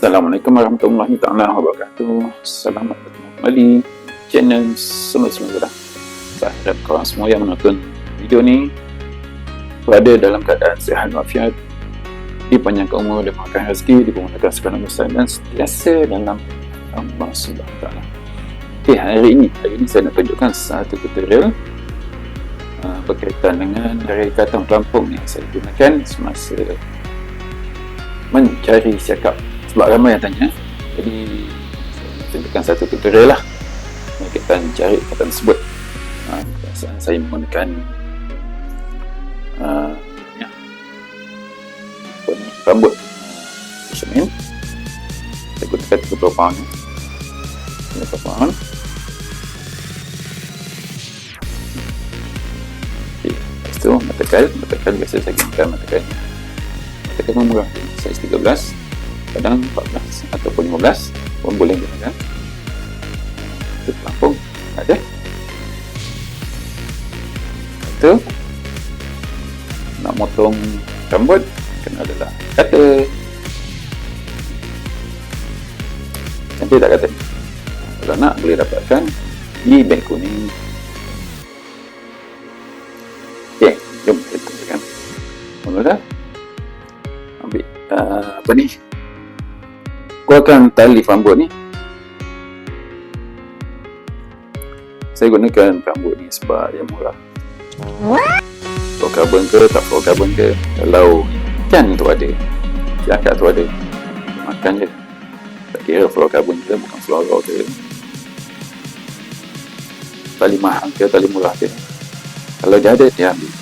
Assalamualaikum warahmatullahi taala wabarakatuh. Selamat bertemu kembali channel Semula-Semula. Saya harap korang semua yang menonton video ni berada dalam keadaan sihat walafiat, dipanjangkan umur, dimurahkan rezeki, dimudahkan segala urusan dan sentiasa dalam Allah Subhanahu Wa Taala. Okey, hari ini saya nak tunjukkan satu tutorial berkaitan dengan dari kata pelampung yang saya gunakan semasa mencari siakap. Sebab ramai yang tanya, jadi saya tunjukkan satu tutorial lah berkaitan cari kata tersebut. Saya menggunakan rambut fisherman. Saya gunakan 30 pound. 30 pound. Okay. Lepas tu mata kail biasa saya gunakan mata kail murah, saiz 13, kadang 14 ataupun 15 pun boleh gunakan. Itu pelampung ada. Itu nak motong rambut kena adalah kata. Cantik tak kata? Kalau nak boleh dapatkan di beg kuning. Okey, jom kita tunjukkan. Mula-mula ambil apa ni? Keluarkan tali rambut ni. Saya gunakan rambut ni sebab yang murah. Fluorocarbon ke tak fluorocarbon ke, kalau ikan tu ada, siakap tu ada, makan je. Tak kira fluorocarbon ke bukan fluoro ke, tali mahal ke tali murah ke, kalau dia ada dia ambil.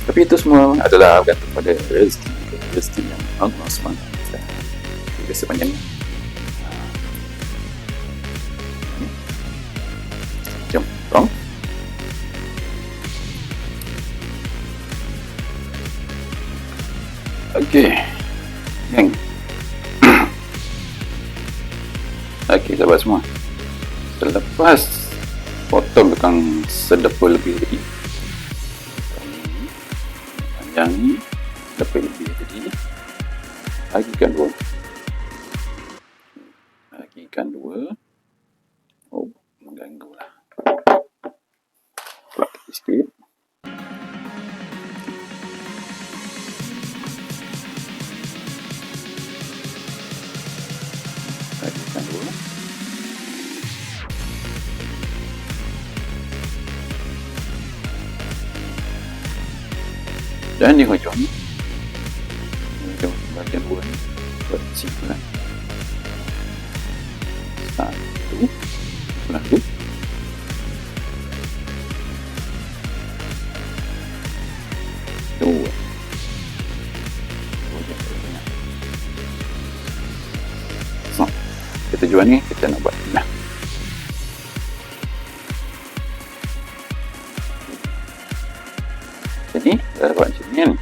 Tapi itu semua adalah bergantung pada rezeki yang Allah SWT beri sepanjangnya. Jom tolong. Okey, geng. Okey, sahabat semua, selepas potong belakang sedepa lebih tadi, panjang ni sedepa lebih tadi, bagikan dua. Oh, mengganggu lah. Pelak sikit. Bagikan dua. Dan di hujung bagian dua ni buat simpulan. Satu, lalu dua. So, tujuan ni kita nak buat pindah. Jadi buat macam ni kan,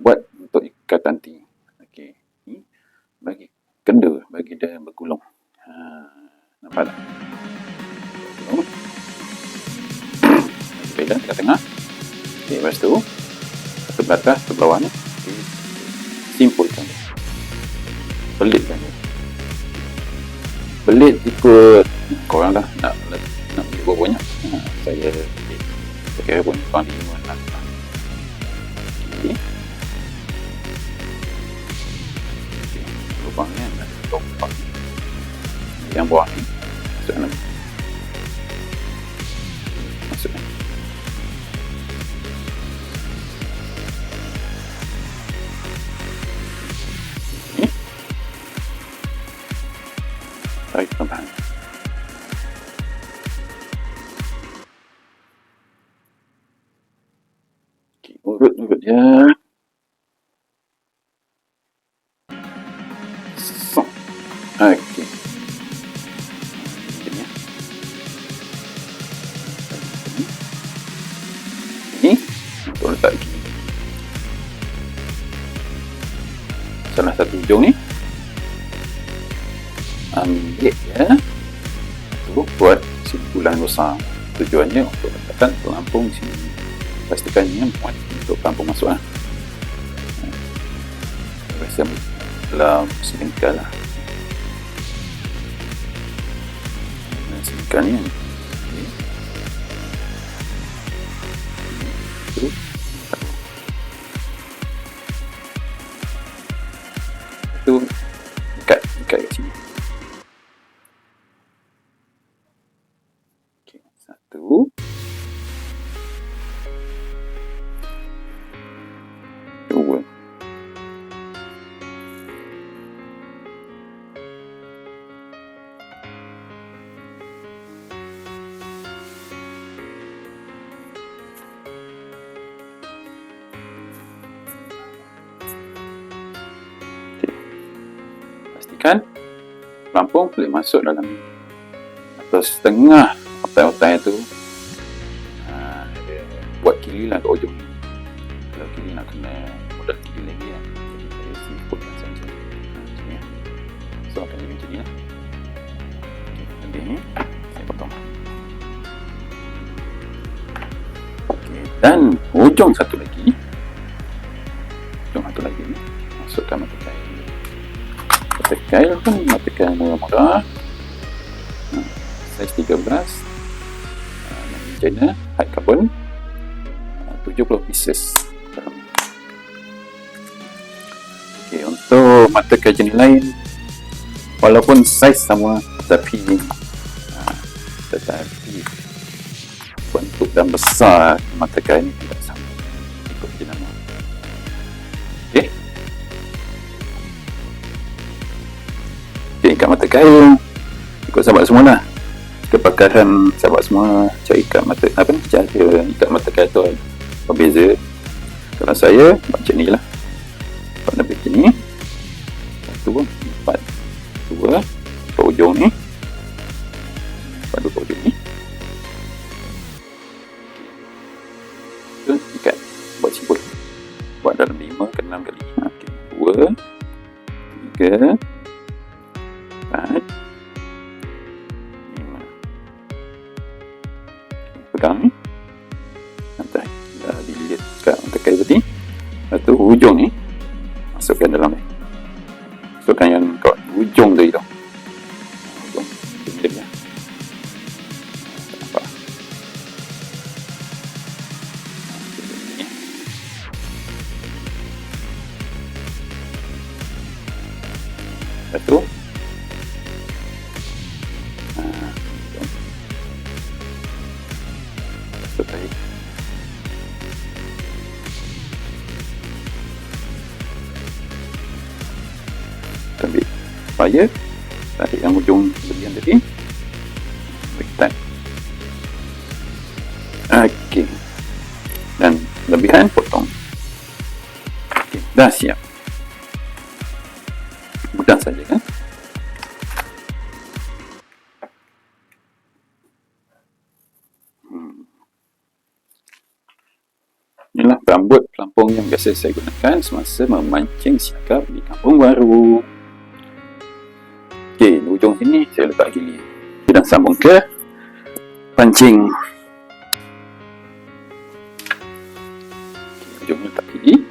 buat untuk ikatan T. Okey, ni bagi kenda, bagi dia bergulung. Nampak tak? Bergulung. Bagi pegang tengah-tengah. Okey, lepas tu satu belakang, satu bawah ni simpulkan dia, belitkan dia. Belit ikut korang dah nak beli berapa banyak. Saya kira pun korang 5 lah. Okey, lubang ni ada lubang yang bawah ni masukkan. Okey, tarik perlahan. Okey, urut dia. Okey. Ini untuk letak gini. Salah satu hujung ni ambil ya. Tu buat simpulan besar. Tujuannya untuk letakkan pelampung sini. Pastikan yang muat untuk pelampung masuk lah. dalam selingkar lah. Selingkar ni kan. Okay. Itu ikat kat sini. Okay. Satu. Dua. Pastikan pelampung boleh masuk dalam ni. Atau setengah otai-otai tu dia buat kili lah ke ujung ni. Kalau kili nak kena modal kili lagi lah. Jadi saya simpul lah macam ni. Macam ni. So akan jadi macam ni lah. Lebih ni saya potong. Okay. Dan hujung satu lagi. Ni masukkan mata kail. Mata kail pun mata kail murah-murah. Saiz 13. China hard carbon 70 pieces. Okay, untuk mata kail jenis lain walaupun saiz sama tetapi bentuk dan besar mata kail ni tidak sama ikut jenama. Okay. Okay, ikat mata kail ikut sahabat semua lah. Kepakaran sahabat semua cara ikat mata cara ikat mata kail tu berbeza. Kalau saya buat macam ni lah, buat lebih macam ni, 1, 4, 2 ke ujung ni, 4 ke ujung ni, tu ikat, buat simpul, buat dalam 5 ke 6 kali. Okay. 2, 3, 4, 5. Pegang ni, nanti dah dilihat kat mata kail tadi. Lepas tu hujung ni masukkan dalam ni, masukkan yang kat hujung tu itu. Hujung ni dia. Nampak? Lepas tu tarik. Ambil fire, tarik yang ujung bagian tadi, tekan. Okey, dan lebihan potong. Okey, dah siap. Mudah saja kan? Inilah rambut pelampung yang biasa saya gunakan semasa memancing siakap di kampung baru. Okey, di ujung sini saya letak gili. Kita sambung ke pancing. Okay, ujung letak gili.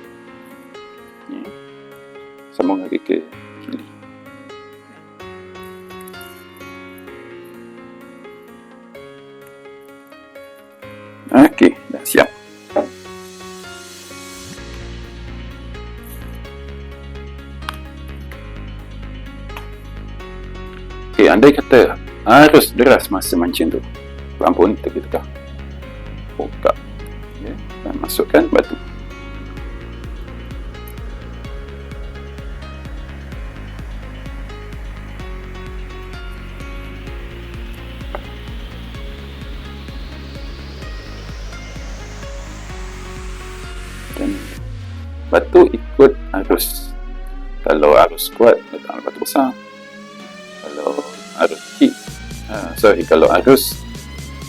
Sambung lagi ke gili. Okey, dah siap. Okay, andai kata arus deras masa mancing tu, pelampung ni tekan, buka, okay, dan masukkan batu. Dan batu ikut arus. Kalau arus kuat, letak batu besar. Kalau arus kecil, kalau arus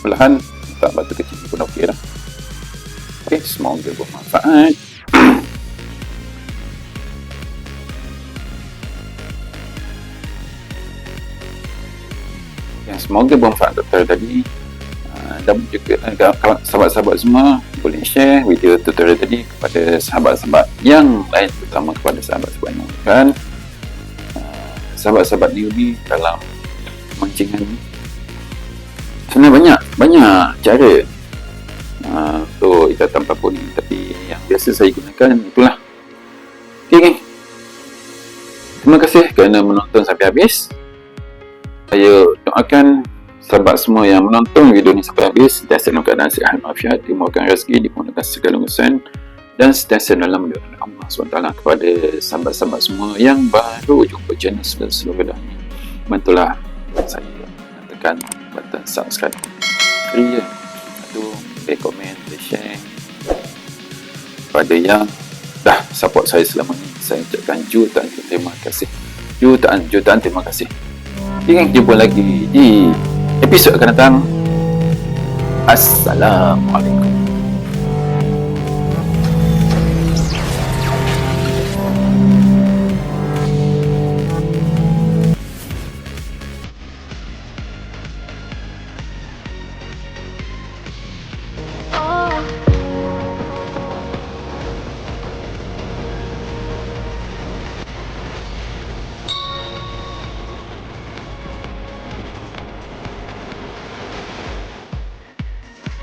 perlahan, letak batu kecil pun okey lah. Okey, semoga bermanfaat. Ya, semoga bermanfaat doktor tadi. dan juga sahabat-sahabat semua boleh share video tutorial tadi kepada sahabat-sahabat yang lain, terutama kepada sahabat-sahabat yang kan sahabat-sahabat newbie dalam pemancingan ni. Sebenarnya banyak cara untuk ikatan paku ni, tapi yang biasa saya gunakan itulah. Okay. Terima kasih kerana menonton sampai habis. Saya doakan sahabat semua yang menonton video ni sampai habis sentiasa dalam keadaan sihat walafiat, dimurahkan rezeki, dimudahkan segala urusan, dan sentiasa dalam lindungan Allah SWT. Kepada sahabat-sahabat semua yang baru jumpa channel seluruh dah ni, bantulah saya tekan button subscribe free je. Itu boleh komen, boleh share. Pada yang dah support saya selama ni, saya ucapkan jutaan terima kasih. Jutaan terima kasih. Kita jumpa lagi di episod akan datang. Assalamualaikum.